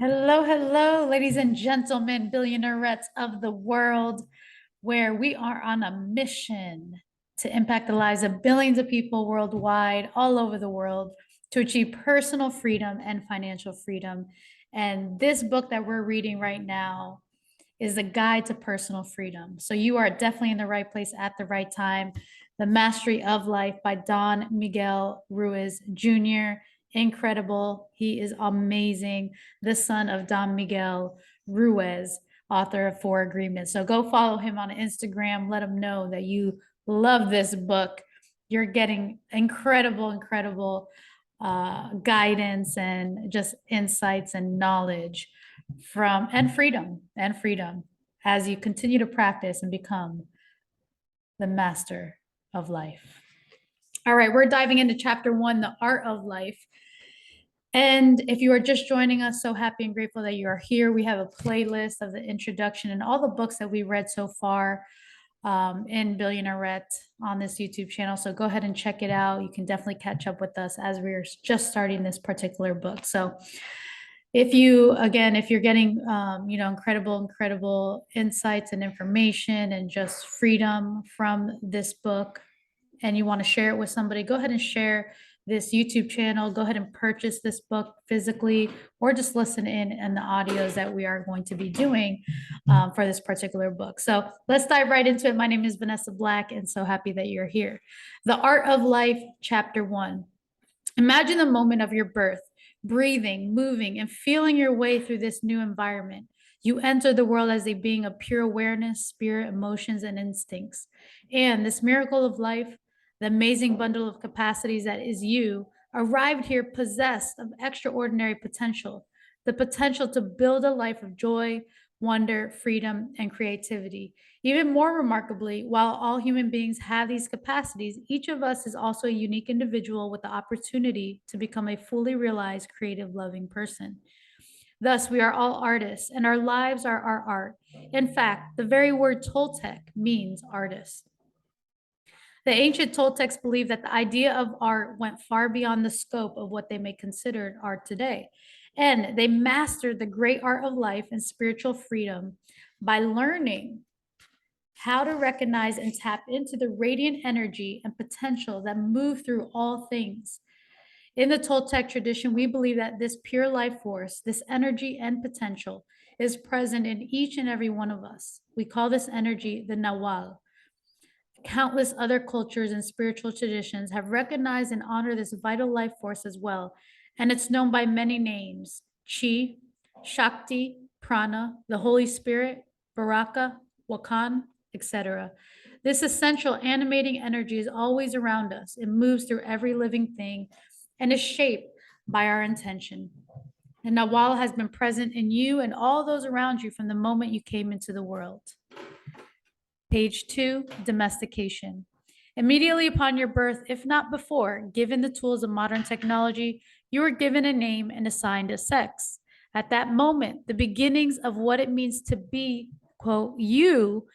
Hello, hello, ladies and gentlemen, billionairettes of the world, where we are on a mission to impact the lives of billions of people worldwide, all over the world, to achieve personal freedom and financial freedom. And this book that we're reading right now is the guide to personal freedom. So you are definitely in the right place at the right time. The Mastery of Life by Don Miguel Ruiz Jr. Incredible. He is amazing. The son of Don Miguel Ruiz, author of Four Agreements. So go follow him on Instagram. Let him know that you love this book. You're getting incredible guidance and just insights and knowledge from and freedom as you continue to practice and become the master of life. All right, we're diving into chapter 1, the art of life. And if you are just joining us, so happy and grateful that you are here. We have a playlist of the introduction and all the books that we read so far in Billionairette on this YouTube channel. So go ahead and check it out. You can definitely catch up with us as we're just starting this particular book. So if you're getting, incredible insights and information and just freedom from this book, and you want to share it with somebody, go ahead and share this YouTube channel. Go ahead and purchase this book physically, or just listen in the audios that we are going to be doing for this particular book. So let's dive right into it. My name is Vanessa Black, and so happy that you're here. The Art of Life, Chapter 1. Imagine the moment of your birth, breathing, moving, and feeling your way through this new environment. You enter the world as a being of pure awareness, spirit, emotions, and instincts. And this miracle of life, the amazing bundle of capacities that is you, arrived here possessed of extraordinary potential, the potential to build a life of joy, wonder, freedom, and creativity. Even more remarkably, while all human beings have these capacities, each of us is also a unique individual with the opportunity to become a fully realized, creative, loving person. Thus, we are all artists, and our lives are our art. In fact, the very word Toltec means artist. The ancient Toltecs believed that the idea of art went far beyond the scope of what they may consider art today. And they mastered the great art of life and spiritual freedom by learning how to recognize and tap into the radiant energy and potential that move through all things. In the Toltec tradition, we believe that this pure life force, this energy and potential, is present in each and every one of us. We call this energy the Nawal. Countless other cultures and spiritual traditions have recognized and honored this vital life force as well, and it's known by many names: Chi, Shakti, Prana, the Holy Spirit, Baraka, Wakan, etc. This essential animating energy is always around us. It moves through every living thing and is shaped by our intention. And Nawal has been present in you and all those around you from the moment you came into the world. Page 2, domestication. Immediately upon your birth, if not before, given the tools of modern technology, you were given a name and assigned a sex. At that moment, the beginnings of what it means to be, quote, you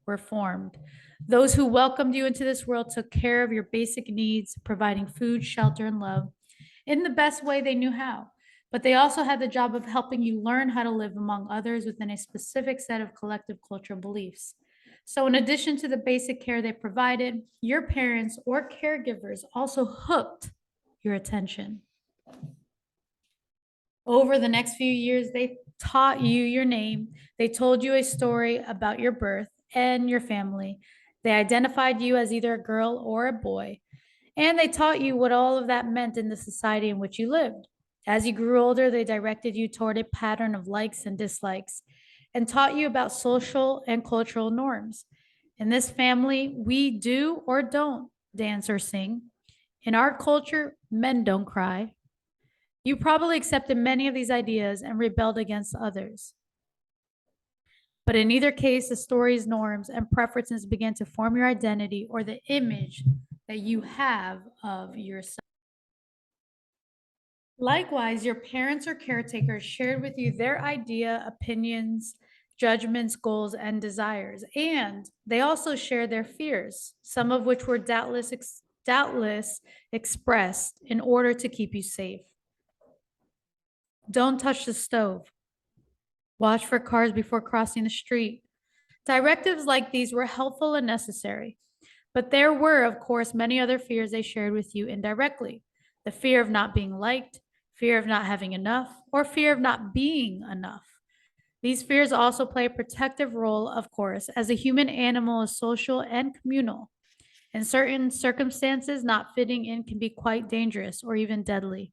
were formed. Those who welcomed you into this world took care of your basic needs, providing food, shelter, and love in the best way they knew how. But they also had the job of helping you learn how to live among others within a specific set of collective cultural beliefs. So in addition to the basic care they provided, your parents or caregivers also hooked your attention. Over the next few years, they taught you your name. They told you a story about your birth and your family. They identified you as either a girl or a boy. And they taught you what all of that meant in the society in which you lived. As you grew older, they directed you toward a pattern of likes and dislikes and taught you about social and cultural norms. In this family, we do or don't dance or sing. In our culture, men don't cry. You probably accepted many of these ideas and rebelled against others. But in either case, the stories, norms, and preferences began to form your identity or the image that you have of yourself. Likewise, your parents or caretakers shared with you their idea, opinions, judgments, goals, and desires. And they also shared their fears, some of which were doubtless expressed in order to keep you safe. Don't touch the stove. Watch for cars before crossing the street. Directives like these were helpful and necessary. But there were, of course, many other fears they shared with you indirectly. The fear of not being liked, fear of not having enough, or fear of not being enough. These fears also play a protective role, of course, as a human animal is social and communal. In certain circumstances, not fitting in can be quite dangerous or even deadly.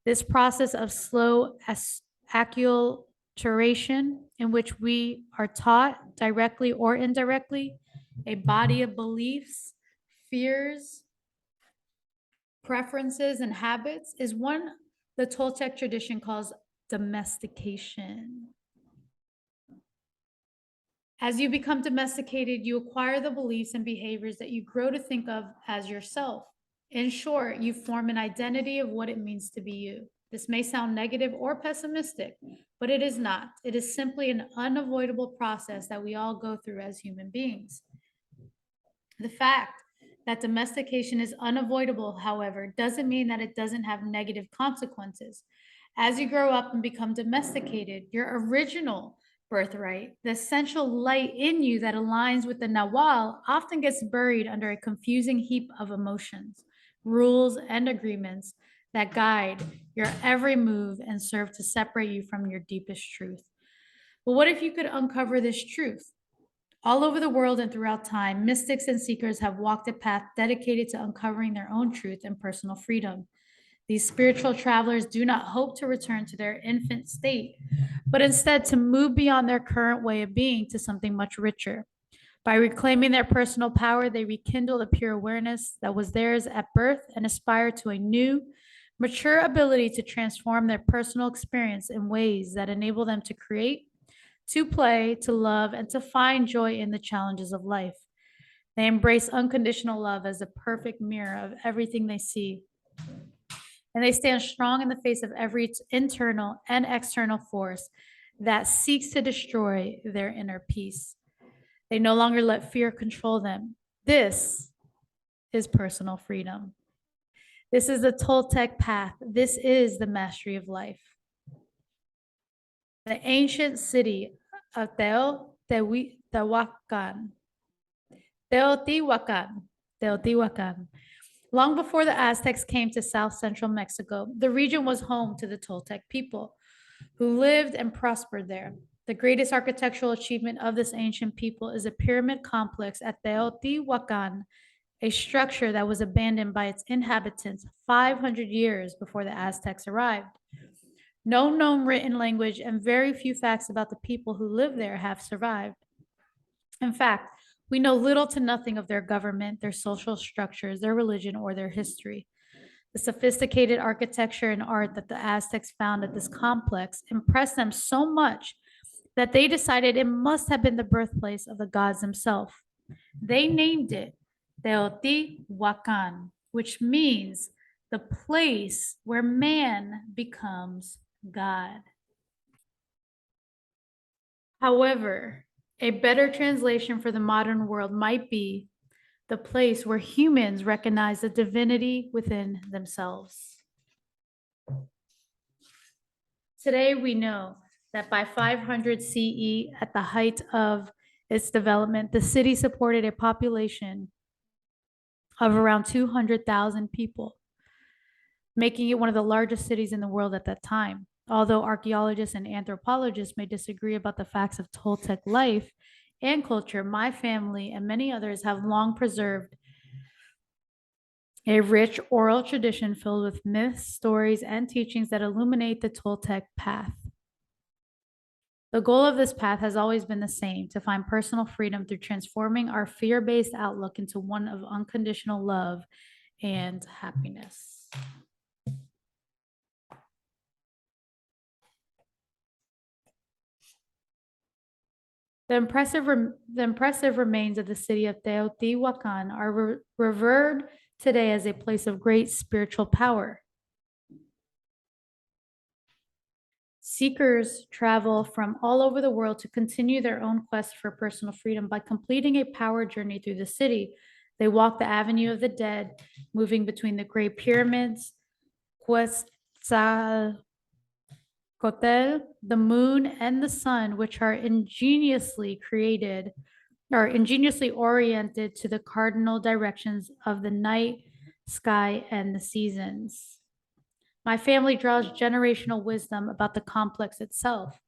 This process of slow acculturation, in which we are taught directly or indirectly a body of beliefs, fears, preferences, and habits, is one the Toltec tradition calls domestication. As you become domesticated, you acquire the beliefs and behaviors that you grow to think of as yourself. In short, you form an identity of what it means to be you. This may sound negative or pessimistic, but it is not. It is simply an unavoidable process that we all go through as human beings. The fact that domestication is unavoidable, however, doesn't mean that it doesn't have negative consequences. As you grow up and become domesticated, your original birthright, the essential light in you that aligns with the Nawal, often gets buried under a confusing heap of emotions, rules, and agreements that guide your every move and serve to separate you from your deepest truth. But what if you could uncover this truth? All over the world and throughout time, mystics and seekers have walked a path dedicated to uncovering their own truth and personal freedom. These spiritual travelers do not hope to return to their infant state, but instead to move beyond their current way of being to something much richer. By reclaiming their personal power, they rekindle the pure awareness that was theirs at birth and aspire to a new, mature ability to transform their personal experience in ways that enable them to create, to play, to love, and to find joy in the challenges of life. They embrace unconditional love as the perfect mirror of everything they see. And they stand strong in the face of every internal and external force that seeks to destroy their inner peace. They no longer let fear control them. This is personal freedom. This is the Toltec path. This is the mastery of life. The ancient city of Teotihuacan, long before the Aztecs came to South Central Mexico, the region was home to the Toltec people who lived and prospered there. The greatest architectural achievement of this ancient people is a pyramid complex at Teotihuacan, a structure that was abandoned by its inhabitants 500 years before the Aztecs arrived. No known written language and very few facts about the people who live there have survived. In fact, we know little to nothing of their government, their social structures, their religion, or their history. The sophisticated architecture and art that the Aztecs found at this complex impressed them so much that they decided it must have been the birthplace of the gods themselves. They named it Teotihuacan, which means the place where man becomes God. However, a better translation for the modern world might be the place where humans recognize the divinity within themselves. Today, we know that by 500 CE, at the height of its development, the city supported a population of around 200,000 people, making it one of the largest cities in the world at that time. Although archaeologists and anthropologists may disagree about the facts of Toltec life and culture, my family and many others have long preserved a rich oral tradition filled with myths, stories, and teachings that illuminate the Toltec path. The goal of this path has always been the same: to find personal freedom through transforming our fear-based outlook into one of unconditional love and happiness. The impressive remains of the city of Teotihuacan are revered today as a place of great spiritual power. Seekers travel from all over the world to continue their own quest for personal freedom by completing a power journey through the city. They walk the Avenue of the Dead, moving between the Great Pyramids, Quetzalcoatl, Kotel, the moon, and the sun, which are ingeniously created or ingeniously oriented to the cardinal directions of the night, sky, and the seasons. My family draws generational wisdom about the complex itself,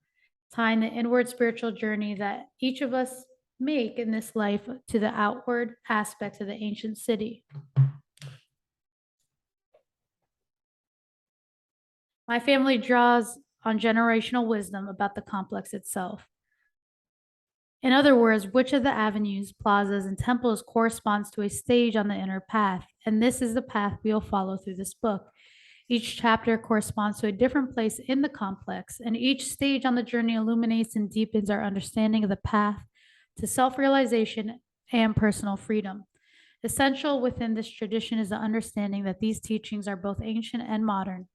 tying the inward spiritual journey that each of us make in this life to the outward aspects of the ancient city. My family draws on generational wisdom about the complex itself. In other words, which of the avenues, plazas, and temples corresponds to a stage on the inner path, and this is the path we will follow through this book. Each chapter corresponds to a different place in the complex, and each stage on the journey illuminates and deepens our understanding of the path to self-realization and personal freedom. Essential within this tradition is the understanding that these teachings are both ancient and modern,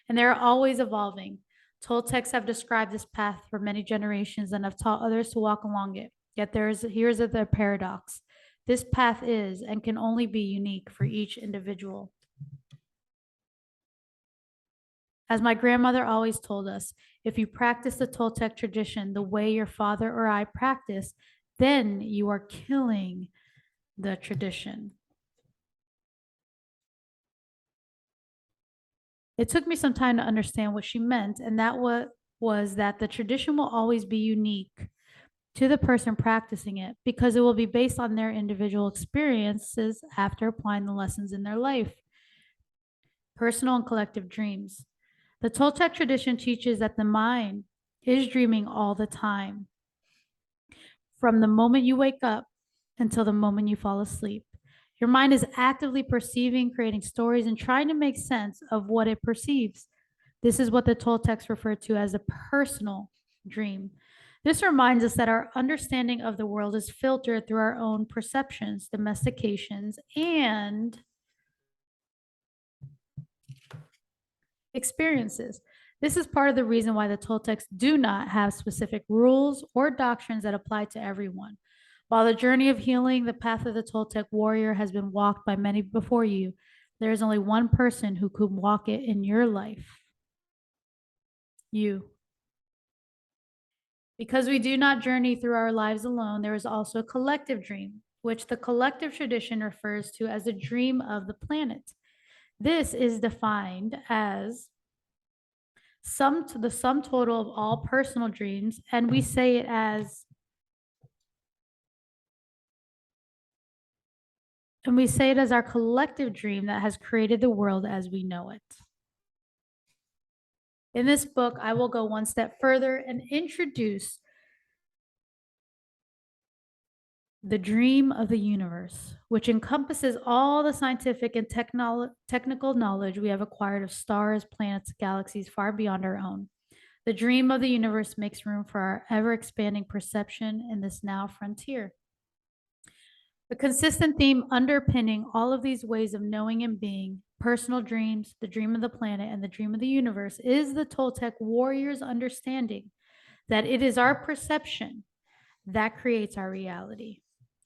and they are always evolving. Toltecs have described this path for many generations and have taught others to walk along it. Yet here's the paradox. This path is and can only be unique for each individual. As my grandmother always told us, if you practice the Toltec tradition the way your father or I practice, then you are killing the tradition. It took me some time to understand what she meant, and that was that the tradition will always be unique to the person practicing it because it will be based on their individual experiences after applying the lessons in their life. Personal and collective dreams. The Toltec tradition teaches that the mind is dreaming all the time, from the moment you wake up until the moment you fall asleep. Your mind is actively perceiving, creating stories, and trying to make sense of what it perceives. This is what the Toltecs refer to as a personal dream. This reminds us that our understanding of the world is filtered through our own perceptions, domestications, and experiences. This is part of the reason why the Toltecs do not have specific rules or doctrines that apply to everyone. While the journey of healing, the path of the Toltec warrior, has been walked by many before you, there is only one person who could walk it in your life. You. Because we do not journey through our lives alone, there is also a collective dream, which the collective tradition refers to as the dream of the planet. This is defined as the sum total of all personal dreams, and we say it as our collective dream that has created the world as we know it. In this book, I will go one step further and introduce the dream of the universe, which encompasses all the scientific and technical knowledge we have acquired of stars, planets, galaxies far beyond our own. The dream of the universe makes room for our ever-expanding perception in this now frontier. The consistent theme underpinning all of these ways of knowing and being, personal dreams, the dream of the planet, and the dream of the universe, is the Toltec warrior's understanding that it is our perception that creates our reality.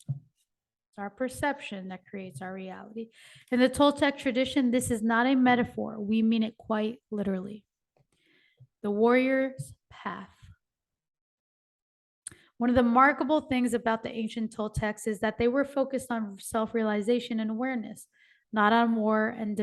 It's our perception that creates our reality. In the Toltec tradition, this is not a metaphor. We mean it quite literally. The warrior's path. One of the remarkable things about the ancient Toltecs is that they were focused on self-realization and awareness, not on war and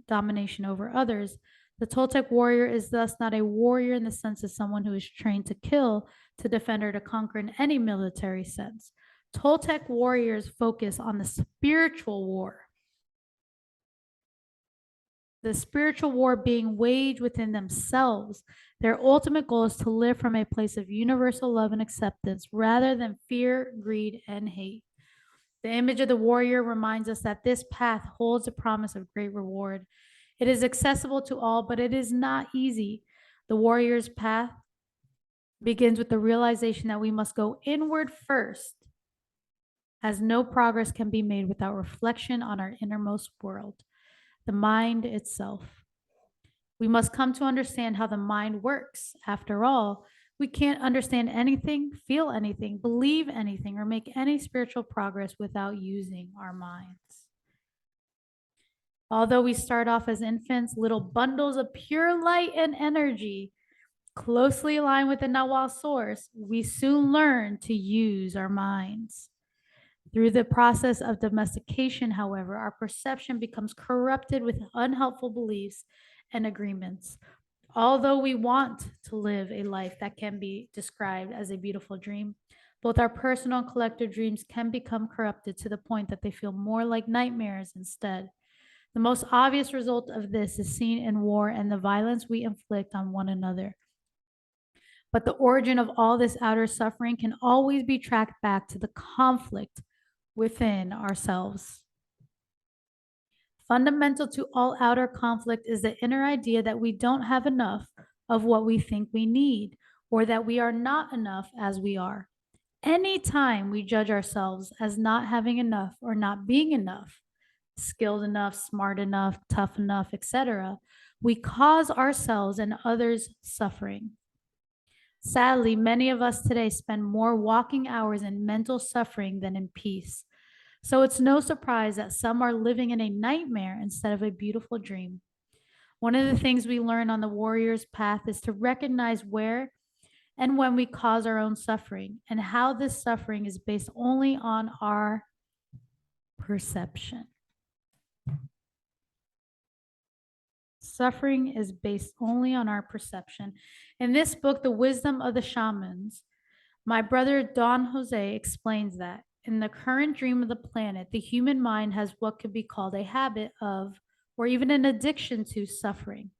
domination over others. The Toltec warrior is thus not a warrior in the sense of someone who is trained to kill, to defend, or to conquer in any military sense. Toltec warriors focus on the spiritual war. The spiritual war being waged within themselves. Their ultimate goal is to live from a place of universal love and acceptance rather than fear, greed, and hate. The image of the warrior reminds us that this path holds a promise of great reward. It is accessible to all, but it is not easy. The warrior's path begins with the realization that we must go inward first, as no progress can be made without reflection on our innermost world, the mind itself. We must come to understand how the mind works. After all, we can't understand anything, feel anything, believe anything, or make any spiritual progress without using our minds. Although we start off as infants, little bundles of pure light and energy, Closely aligned with the Nawal source, we soon learn to use our minds. Through the process of domestication, however, our perception becomes corrupted with unhelpful beliefs and agreements. Although we want to live a life that can be described as a beautiful dream, both our personal and collective dreams can become corrupted to the point that they feel more like nightmares instead. The most obvious result of this is seen in war and the violence we inflict on one another. But the origin of all this outer suffering can always be tracked back to the conflict within ourselves. Fundamental to all outer conflict is the inner idea that we don't have enough of what we think we need, or that we are not enough as we are. Anytime we judge ourselves as not having enough or not being enough, skilled enough, smart enough, tough enough, etc., we cause ourselves and others suffering. Sadly, many of us today spend more walking hours in mental suffering than in peace. So it's no surprise that some are living in a nightmare instead of a beautiful dream. One of the things we learn on the warrior's path is to recognize where and when we cause our own suffering, and how this suffering is based only on our perception. Suffering is based only on our perception. In this book, The Wisdom of the Shamans, my brother Don Jose explains that in the current dream of the planet, the human mind has what could be called a habit of, or even an addiction to, suffering.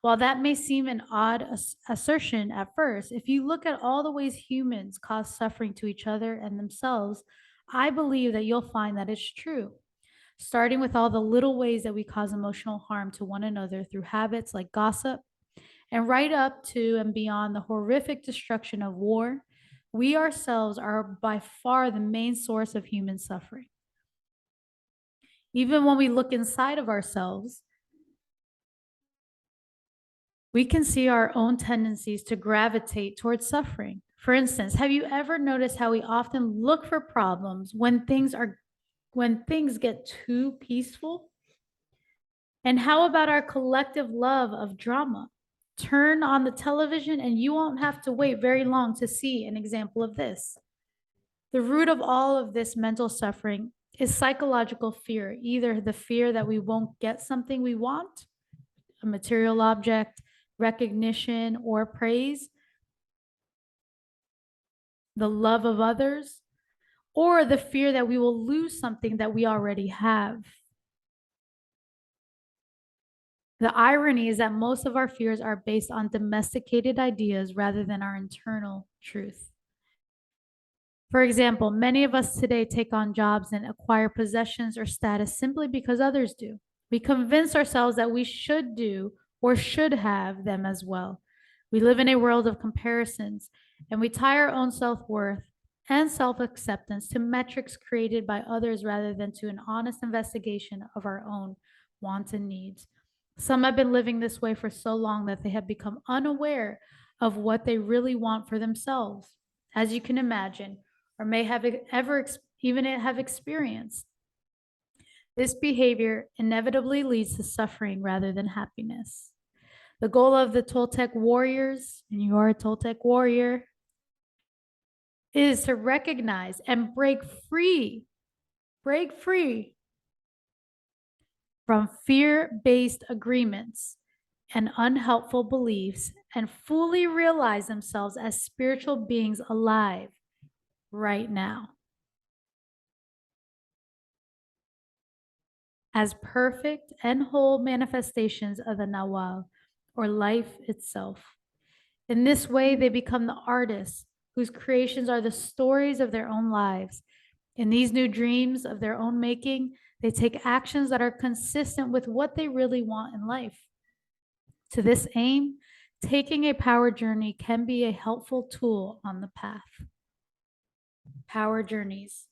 While that may seem an odd assertion at first, if you look at all the ways humans cause suffering to each other and themselves, I believe that you'll find that it's true. Starting with all the little ways that we cause emotional harm to one another through habits like gossip, and right up to and beyond the horrific destruction of war, we ourselves are by far the main source of human suffering. Even when we look inside of ourselves, we can see our own tendencies to gravitate towards suffering. For instance, have you ever noticed how we often look for problems when things get too peaceful? And how about our collective love of drama? Turn on the television and you won't have to wait very long to see an example of this. The root of all of this mental suffering is psychological fear, either the fear that we won't get something we want, a material object, recognition, or praise, the love of others, or the fear that we will lose something that we already have. The irony is that most of our fears are based on domesticated ideas rather than our internal truth. For example, many of us today take on jobs and acquire possessions or status simply because others do. We convince ourselves that we should do or should have them as well. We live in a world of comparisons, and we tie our own self-worth and self-acceptance to metrics created by others rather than to an honest investigation of our own wants and needs. Some have been living this way for so long that they have become unaware of what they really want for themselves. As you can imagine, or may have even have experienced, this behavior inevitably leads to suffering rather than happiness. The goal of the Toltec warriors, and you are a Toltec warrior, is to recognize and break free from fear-based agreements and unhelpful beliefs and fully realize themselves as spiritual beings alive right now, as perfect and whole manifestations of the Nawal, or life itself. In this way, they become the artists whose creations are the stories of their own lives. In these new dreams of their own making, they take actions that are consistent with what they really want in life. To this aim, taking a power journey can be a helpful tool on the path. Power journeys.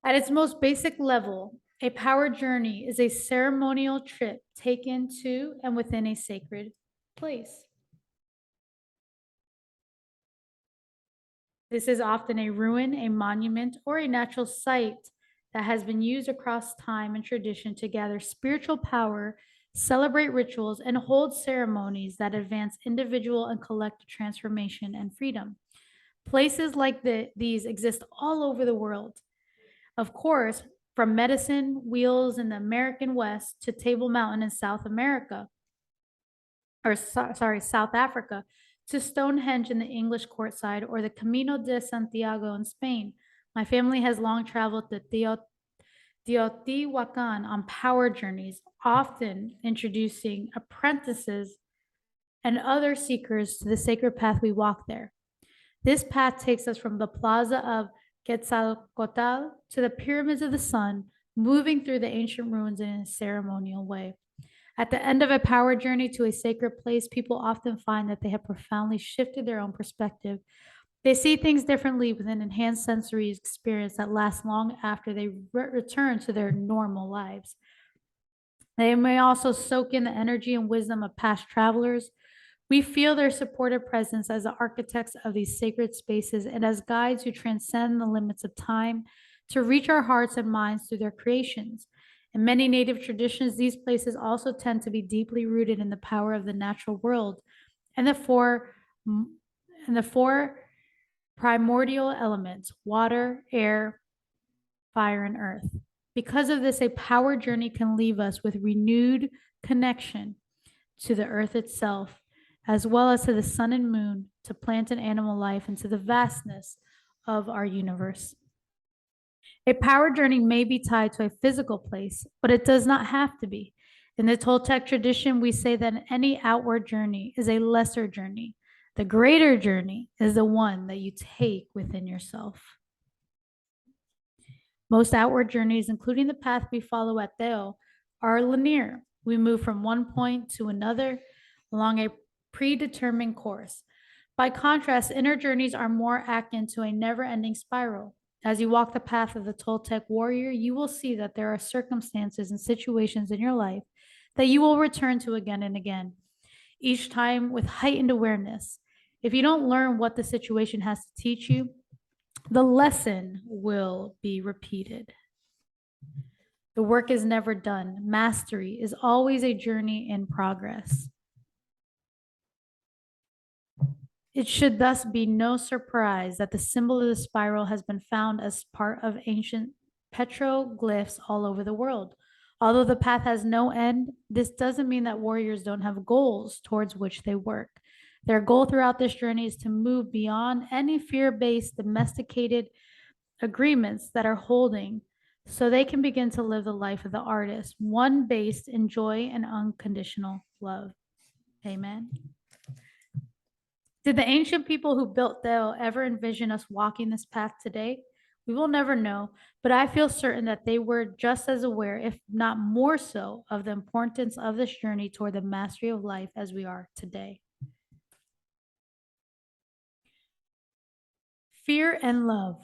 At its most basic level, a power journey is a ceremonial trip taken to and within a sacred place. This is often a ruin, a monument, or a natural site that has been used across time and tradition to gather spiritual power celebrate rituals, and hold ceremonies that advance individual and collective transformation and freedom. Places like these exist all over the world. Of course, from medicine wheels in the American West to Table Mountain in South America, South Africa, to Stonehenge in the English courtside or the Camino de Santiago in Spain. My family has long traveled to Teotihuacan on power journeys, often introducing apprentices and other seekers to the sacred path we walk there. This path takes us from the plaza of Quetzalcoatl to the pyramids of the sun, moving through the ancient ruins in a ceremonial way. At the end of a power journey to a sacred place, people often find that they have profoundly shifted their own perspective. They see things differently with an enhanced sensory experience that lasts long after they return to their normal lives. They may also soak in the energy and wisdom of past travelers. We feel their supportive presence as the architects of these sacred spaces and as guides who transcend the limits of time to reach our hearts and minds through their creations. In many Native traditions, these places also tend to be deeply rooted in the power of the natural world and the four primordial elements: water, air, fire, and earth. Because of this, a power journey can leave us with renewed connection to the earth itself, as well as to the sun and moon, to plant and animal life, and to the vastness of our universe. A power journey may be tied to a physical place, but it does not have to be. In the Toltec tradition, we say that any outward journey is a lesser journey. The greater journey is the one that you take within yourself. Most outward journeys, including the path we follow at Teo, are linear. We move from one point to another along a predetermined course. By contrast, inner journeys are more akin to a never-ending spiral. As you walk the path of the Toltec warrior, you will see that there are circumstances and situations in your life that you will return to again and again, each time with heightened awareness. If you don't learn what the situation has to teach you, the lesson will be repeated. The work is never done. Mastery is always a journey in progress. It should thus be no surprise that the symbol of the spiral has been found as part of ancient petroglyphs all over the world. Although the path has no end, this doesn't mean that warriors don't have goals towards which they work. Their goal throughout this journey is to move beyond any fear-based, domesticated agreements that are holding, so they can begin to live the life of the artist, one based in joy and unconditional love. Amen. Did the ancient people who built Teo ever envision us walking this path today? We will never know, but I feel certain that they were just as aware, if not more so, of the importance of this journey toward the mastery of life as we are today. Fear and love.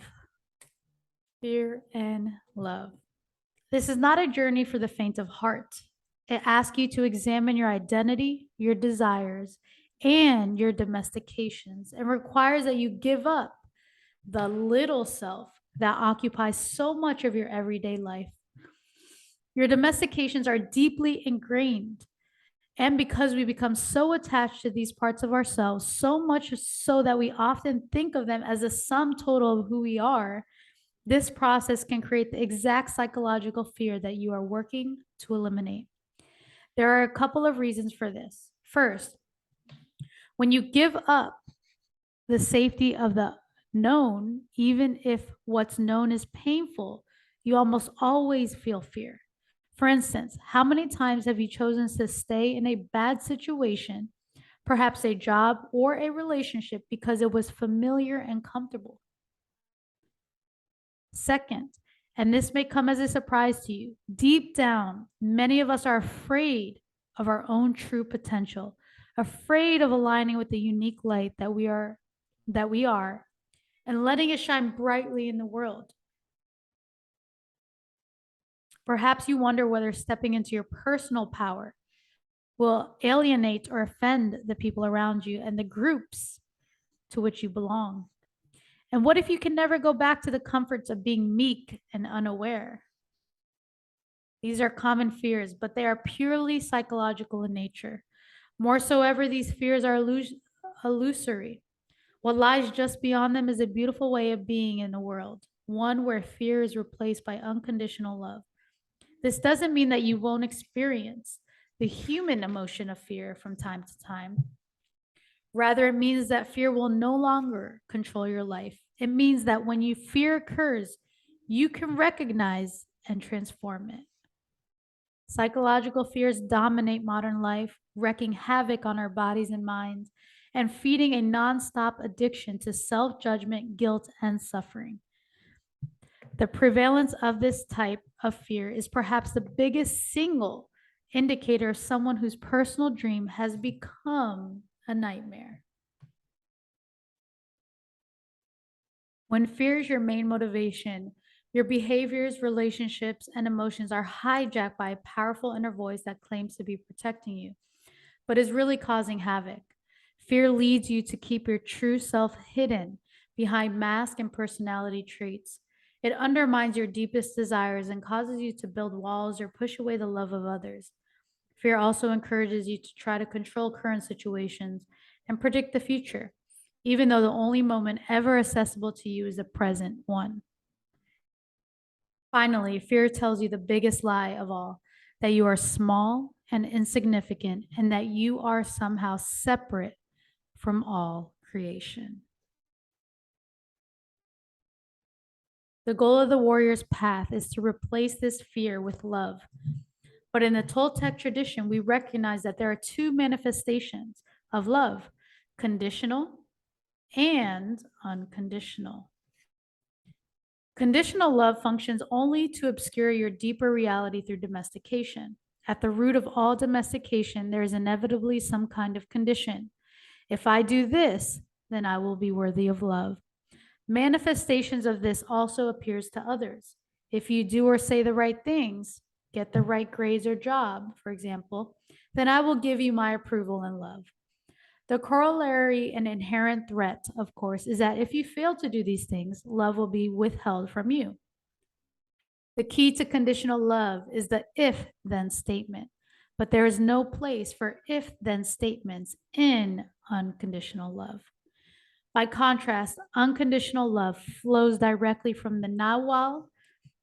Fear and love. This is not a journey for the faint of heart. It asks you to examine your identity, your desires, and your domestications, and requires that you give up the little self that occupies so much of your everyday life. Your domestications are deeply ingrained. And because we become so attached to these parts of ourselves, so much so that we often think of them as a sum total of who we are, this process can create the exact psychological fear that you are working to eliminate. There are a couple of reasons for this. First, when you give up the safety of the known, even if what's known is painful, you almost always feel fear. For instance, how many times have you chosen to stay in a bad situation, perhaps a job or a relationship, because it was familiar and comfortable? Second, and this may come as a surprise to you, deep down, many of us are afraid of our own true potential, afraid of aligning with the unique light that we are, and letting it shine brightly in the world. Perhaps you wonder whether stepping into your personal power will alienate or offend the people around you and the groups to which you belong. And what if you can never go back to the comforts of being meek and unaware? These are common fears, but they are purely psychological in nature. More so ever, these fears are illusory. What lies just beyond them is a beautiful way of being in the world, one where fear is replaced by unconditional love. This doesn't mean that you won't experience the human emotion of fear from time to time. Rather, it means that fear will no longer control your life. It means that when you fear occurs, you can recognize and transform it. Psychological fears dominate modern life, wreaking havoc on our bodies and minds, and feeding a nonstop addiction to self judgment, guilt, and suffering. The prevalence of this type of fear is perhaps the biggest single indicator of someone whose personal dream has become a nightmare. When fear is your main motivation, your behaviors, relationships, and emotions are hijacked by a powerful inner voice that claims to be protecting you, but is really causing havoc. Fear leads you to keep your true self hidden behind mask and personality traits. It undermines your deepest desires and causes you to build walls or push away the love of others. Fear also encourages you to try to control current situations and predict the future, even though the only moment ever accessible to you is the present one. Finally, fear tells you the biggest lie of all, that you are small and insignificant and that you are somehow separate from all creation. The goal of the warrior's path is to replace this fear with love. But in the Toltec tradition, we recognize that there are two manifestations of love: conditional and unconditional. Conditional love functions only to obscure your deeper reality through domestication. At the root of all domestication, there is inevitably some kind of condition. If I do this, then I will be worthy of love. Manifestations of this also appears to others. If you do or say the right things, get the right grades or job, for example, then I will give you my approval and love. The corollary and inherent threat, of course, is that if you fail to do these things, love will be withheld from you. The key to conditional love is the if then statement, but there is no place for if then statements in unconditional love. By contrast, unconditional love flows directly from the Nawal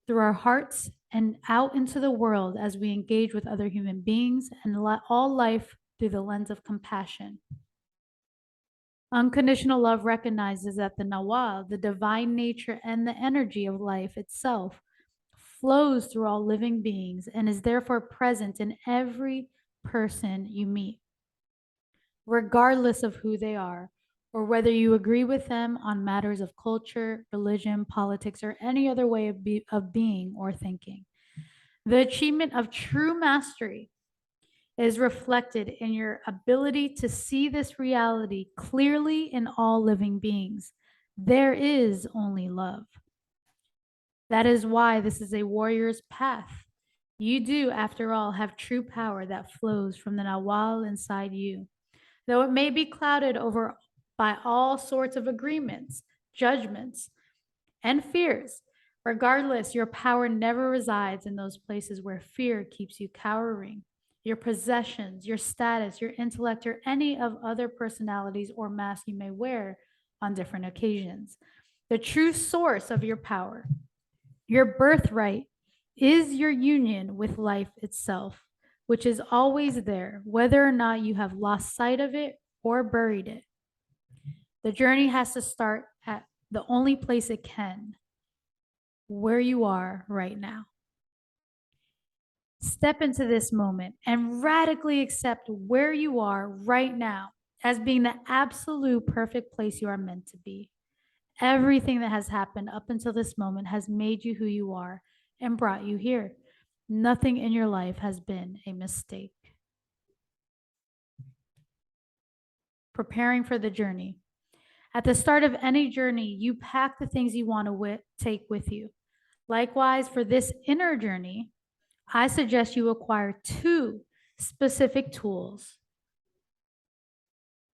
through our hearts and out into the world as we engage with other human beings and all life through the lens of compassion. Unconditional love recognizes that the Nawal, the divine nature and the energy of life itself, flows through all living beings and is therefore present in every person you meet, regardless of who they are, or whether you agree with them on matters of culture, religion, politics, or any other way of being or thinking. The achievement of true mastery is reflected in your ability to see this reality clearly in all living beings. There is only love. That is why this is a warrior's path. You do, after all, have true power that flows from the Nawal inside you. Though it may be clouded over by all sorts of agreements, judgments, and fears, regardless, your power never resides in those places where fear keeps you cowering. Your possessions, your status, your intellect, or any of other personalities or masks you may wear on different occasions. The true source of your power, your birthright, is your union with life itself, which is always there, whether or not you have lost sight of it or buried it. The journey has to start at the only place it can, where you are right now. Step into this moment and radically accept where you are right now as being the absolute perfect place you are meant to be. Everything that has happened up until this moment has made you who you are and brought you here. Nothing in your life has been a mistake. Preparing for the journey. At the start of any journey, you pack the things you want to take with you. Likewise, for this inner journey, I suggest you acquire two specific tools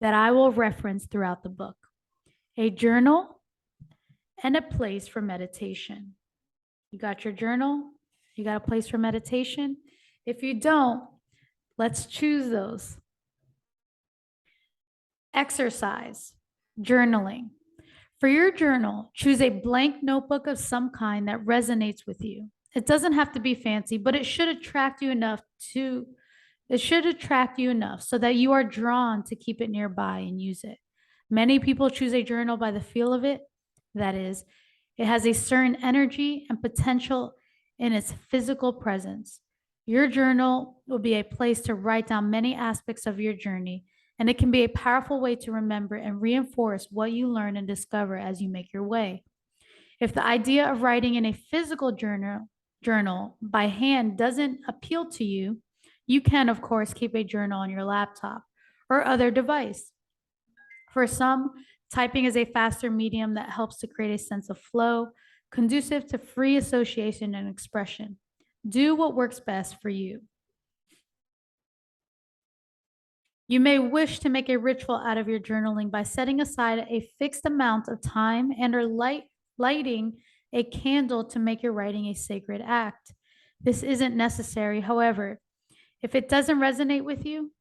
that I will reference throughout the book: a journal and a place for meditation. You got your journal, You got a place for meditation? If you don't, let's choose those. Exercise, journaling. For your journal, choose a blank notebook of some kind that resonates with you. It doesn't have to be fancy, but it should attract you enough so that you are drawn to keep it nearby and use it. Many people choose a journal by the feel of it. That is, it has a certain energy and potential in its physical presence. Your journal will be a place to write down many aspects of your journey, and it can be a powerful way to remember and reinforce what you learn and discover as you make your way. If the idea of writing in a physical journal by hand doesn't appeal to you, you can, of course, keep a journal on your laptop or other device. For some, typing is a faster medium that helps to create a sense of flow, conducive to free association and expression. Do what works best for you. You may wish to make a ritual out of your journaling by setting aside a fixed amount of time and or lighting a candle to make your writing a sacred act. This isn't necessary. However, if it doesn't resonate with you,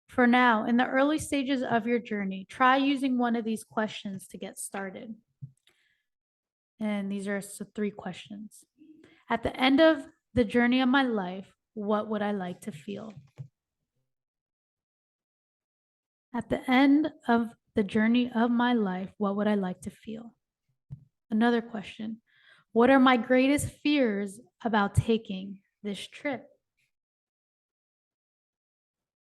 for now, in the early stages of your journey, try using one of these questions to get started. And these are 3 questions. At the end of the journey of my life, what would I like to feel? At the end of the journey of my life, what would I like to feel? Another question. What are my greatest fears about taking this trip?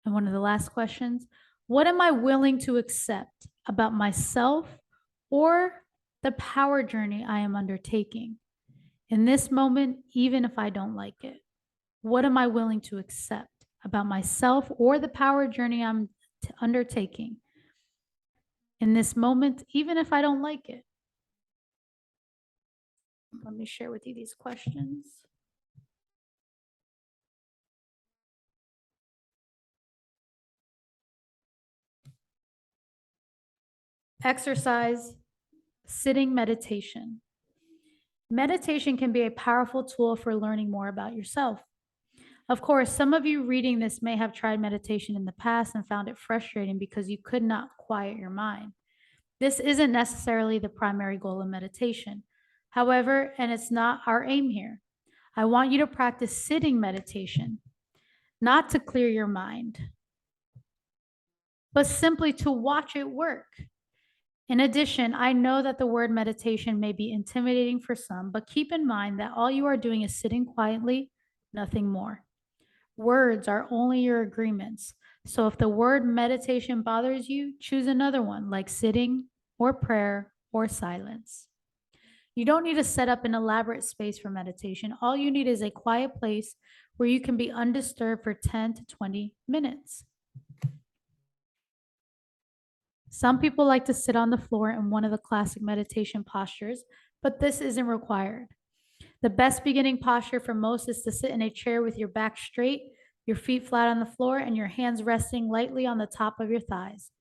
And one of the last questions, what am I willing to accept about myself or the power journey I am undertaking? In this moment, even if I don't like it, what am I willing to accept about myself or the power journey I'm undertaking? In this moment, even if I don't like it. Let me share with you these questions. Exercise, sitting meditation. Meditation can be a powerful tool for learning more about yourself. Of course, some of you reading this may have tried meditation in the past and found it frustrating because you could not quiet your mind. This isn't necessarily the primary goal of meditation. However, and it's not our aim here, I want you to practice sitting meditation, not to clear your mind, but simply to watch it work. In addition, I know that the word meditation may be intimidating for some, but keep in mind that all you are doing is sitting quietly, nothing more. Words are only your agreements. So if the word meditation bothers you, choose another one like sitting or prayer or silence. You don't need to set up an elaborate space for meditation. All you need is a quiet place where you can be undisturbed for 10 to 20 minutes. Some people like to sit on the floor in one of the classic meditation postures, but this isn't required. The best beginning posture for most is to sit in a chair with your back straight, your feet flat on the floor, and your hands resting lightly on the top of your thighs.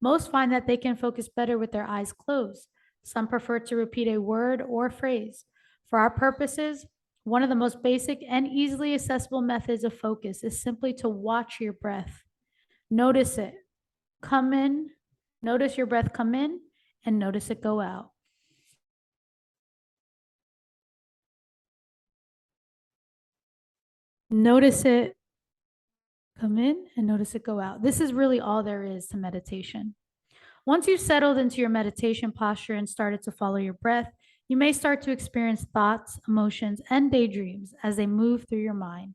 Most find that they can focus better with their eyes closed. Some prefer to repeat a word or phrase. For our purposes, one of the most basic and easily accessible methods of focus is simply to watch your breath. Notice it. Come in. Notice your breath come in and notice it go out. Notice it come in and notice it go out. This is really all there is to meditation. Once you've settled into your meditation posture and started to follow your breath, you may start to experience thoughts, emotions, and daydreams as they move through your mind.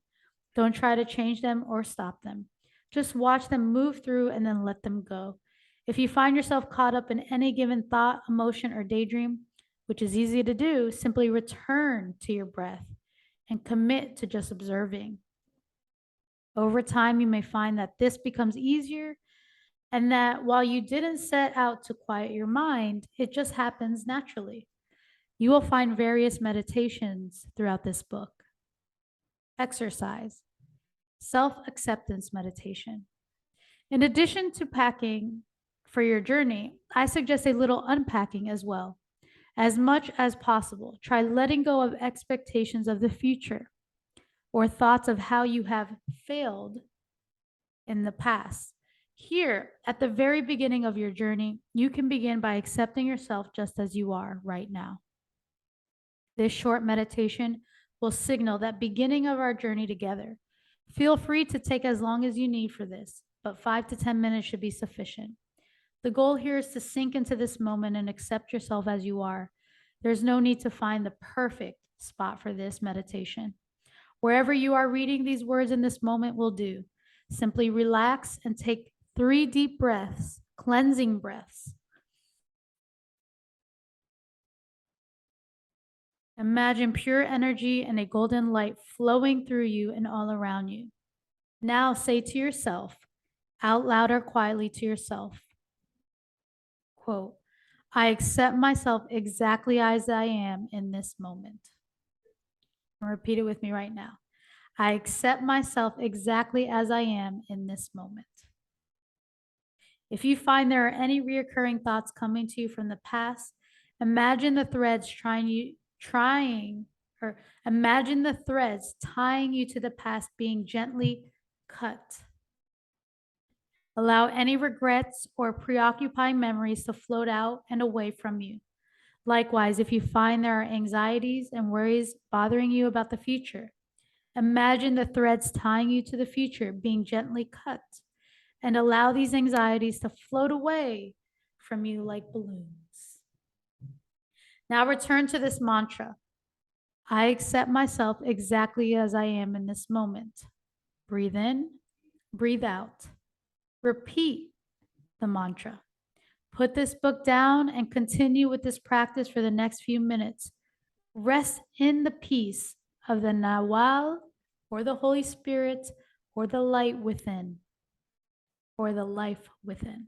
Don't try to change them or stop them. Just watch them move through and then let them go. If you find yourself caught up in any given thought, emotion, or daydream, which is easy to do, simply return to your breath and commit to just observing. Over time, you may find that this becomes easier and that while you didn't set out to quiet your mind, it just happens naturally. You will find various meditations throughout this book. Exercise, self-acceptance meditation. In addition to packing for your journey, I suggest a little unpacking as well. As much as possible, try letting go of expectations of the future or thoughts of how you have failed in the past. Here, at the very beginning of your journey, you can begin by accepting yourself just as you are right now. This short meditation will signal that beginning of our journey together. Feel free to take as long as you need for this, but 5 to 10 minutes should be sufficient. The goal here is to sink into this moment and accept yourself as you are. There's no need to find the perfect spot for this meditation. Wherever you are reading these words in this moment will do. Simply relax and take 3 deep breaths, cleansing breaths. Imagine pure energy and a golden light flowing through you and all around you. Now say to yourself, out loud or quietly to yourself, quote, I accept myself exactly as I am in this moment. Repeat it with me right now. I accept myself exactly as I am in this moment. If you find there are any reoccurring thoughts coming to you from the past, imagine the threads tying you to the past being gently cut. Allow any regrets or preoccupying memories to float out and away from you. Likewise, if you find there are anxieties and worries bothering you about the future, imagine the threads tying you to the future being gently cut, and allow these anxieties to float away from you like balloons. Now return to this mantra. I accept myself exactly as I am in this moment. Breathe in, breathe out. Repeat the mantra. Put this book down and continue with this practice for the next few minutes. Rest in the peace of the Nawal or the Holy Spirit or the light within or the life within.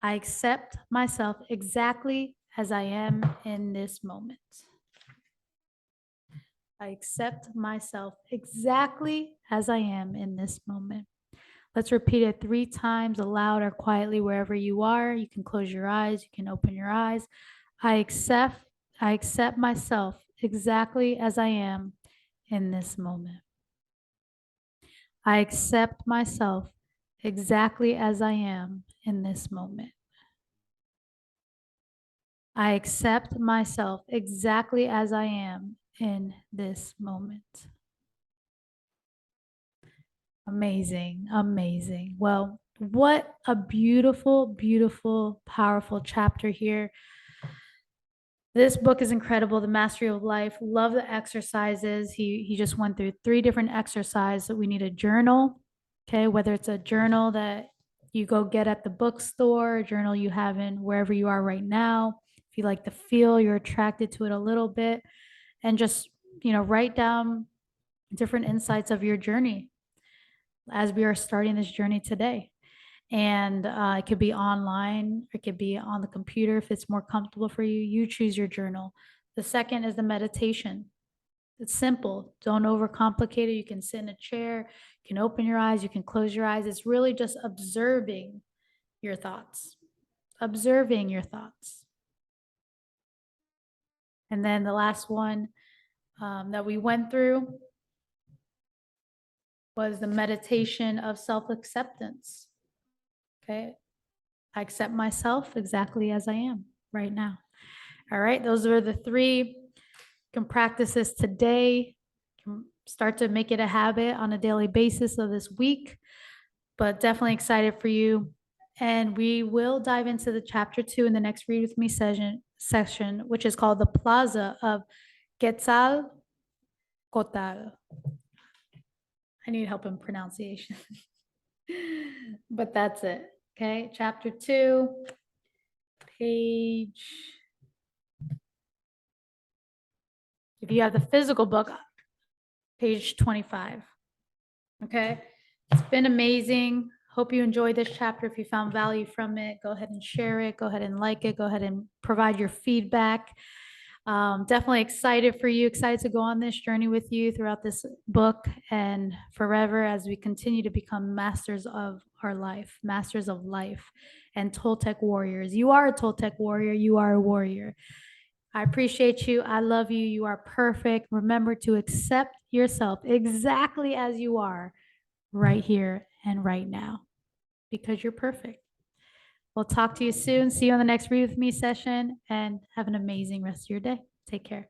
I accept myself exactly as I am in this moment. I accept myself exactly as I am in this moment. Let's repeat it 3 times aloud or quietly wherever you are. You can close your eyes, you can open your eyes. I accept myself exactly as I am in this moment. I accept myself exactly as I am in this moment. I accept myself exactly as I am in this moment. Amazing, amazing. Well, what a beautiful, beautiful, powerful chapter here. This book is incredible, The Mastery of Life. Love the exercises. He just went through 3 different exercises. So we need a journal, okay? Whether it's a journal that you go get at the bookstore, a journal you have in wherever you are right now. If you like the feel, you're attracted to it a little bit, and just, write down different insights of your journey as we are starting this journey today. And it could be online, it could be on the computer if it's more comfortable for you. You choose your journal. The second is the meditation. It's simple. Don't overcomplicate it. You can sit in a chair, you can open your eyes, you can close your eyes. It's really just observing your thoughts. Observing your thoughts. And then the last one that we went through was the meditation of self-acceptance. Okay. I accept myself exactly as I am right now. All right. Those are the 3. You can practice this today. You can start to make it a habit on a daily basis of this week, but definitely excited for you. And we will dive into the chapter 2 in the next Read With Me session, which is called The Plaza of Quetzalcoatl. I need help in pronunciation, but that's it. Okay, chapter 2, page. If you have the physical book, page 25. Okay, it's been amazing. Hope you enjoyed this chapter. If you found value from it, go ahead and share it. Go ahead and like it. Go ahead and provide your feedback. Definitely excited for you, excited to go on this journey with you throughout this book and forever as we continue to become masters of our life, masters of life, and Toltec warriors. You are a Toltec warrior. You are a warrior. I appreciate you. I love you. You are perfect. Remember to accept yourself exactly as you are right here and right now because you're perfect. We'll talk to you soon. See you on the next Read With Me session and have an amazing rest of your day. Take care.